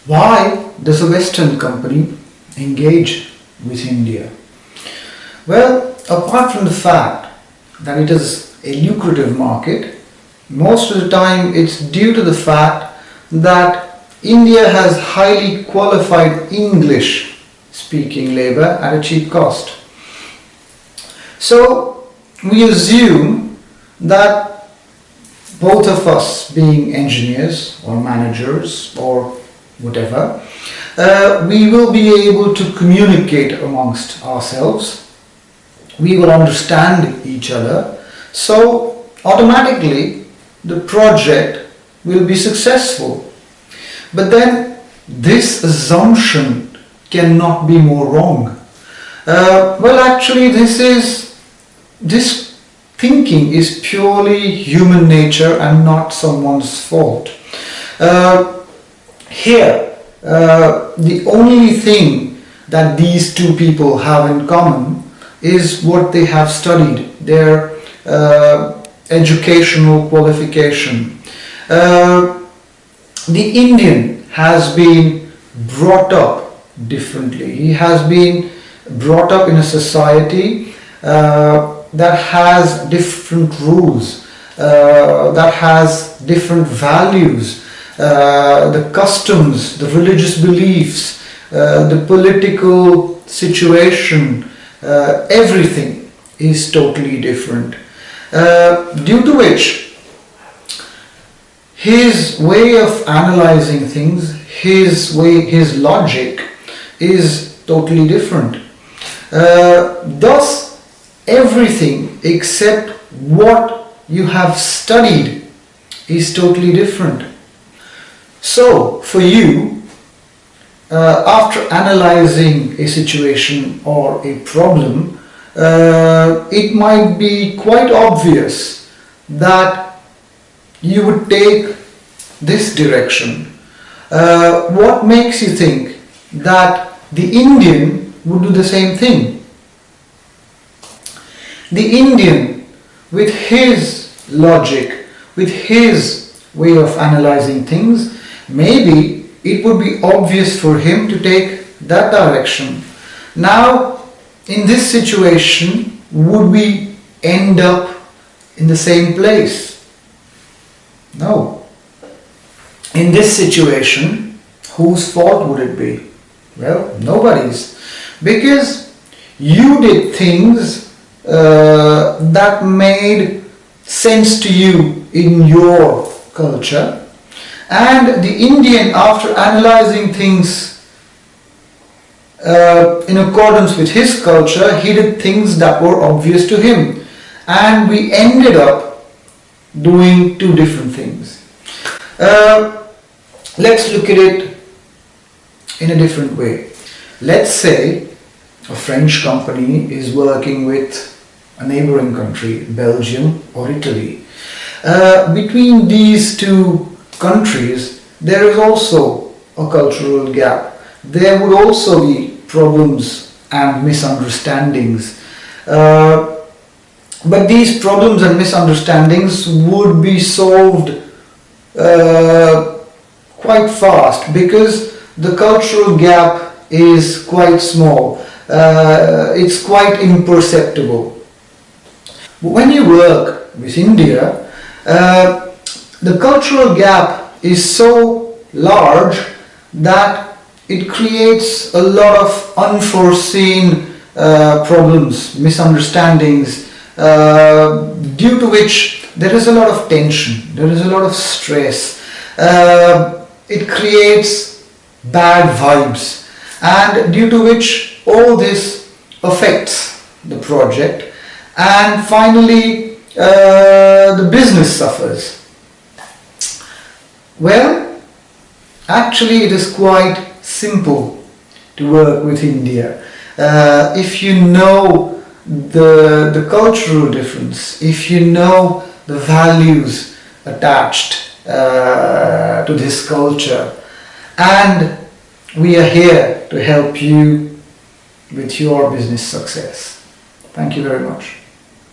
Why does a Western company engage with India? Well, apart from the fact that it is a lucrative market, most of the time it's due to the fact that India has highly qualified English speaking labor at a cheap cost. So we assume that both of us, being engineers or managers or whatever, we will be able to communicate amongst ourselves. We will understand each other. So automatically the project will be successful. But then this assumption cannot be more wrong. Well, actually, this thinking is purely human nature and not someone's fault. Here, the only thing that these two people have in common is what they have studied, their educational qualification. The Indian has been brought up differently. He has been brought up in a society that has different rules, that has different values, the customs, the religious beliefs, the political situation, everything is totally different. Due to which his way of analyzing things, his logic is totally different. Thus, everything except what you have studied is totally different. So, for you, after analyzing a situation or a problem, it might be quite obvious that you would take this direction. What makes you think that the Indian would do the same thing? The Indian, with his logic, with his way of analyzing things, maybe it would be obvious for him to take that direction. Now, in this situation, would we end up in the same place? No. In this situation, whose fault would it be? Well, nobody's. Because you did things that made sense to you in your culture, and the Indian, after analyzing things in accordance with his culture, he did things that were obvious to him, and we ended up doing two different things. Let's look at it in a different way. Let's say a French company is working with a neighboring country, Belgium or Italy. Between these two countries, there is also a cultural gap. There would also be problems and misunderstandings. But these problems and misunderstandings would be solved quite fast because the cultural gap is quite small. It's quite imperceptible. When you work with India, the cultural gap is so large that it creates a lot of unforeseen problems, misunderstandings, due to which there is a lot of tension, there is a lot of stress. It creates bad vibes, and due to which all this affects the project, and finally the business suffers. Well, actually it is quite simple to work with India. If you know the cultural difference, if you know the values attached to this culture, and we are here to help you with your business success. Thank you very much.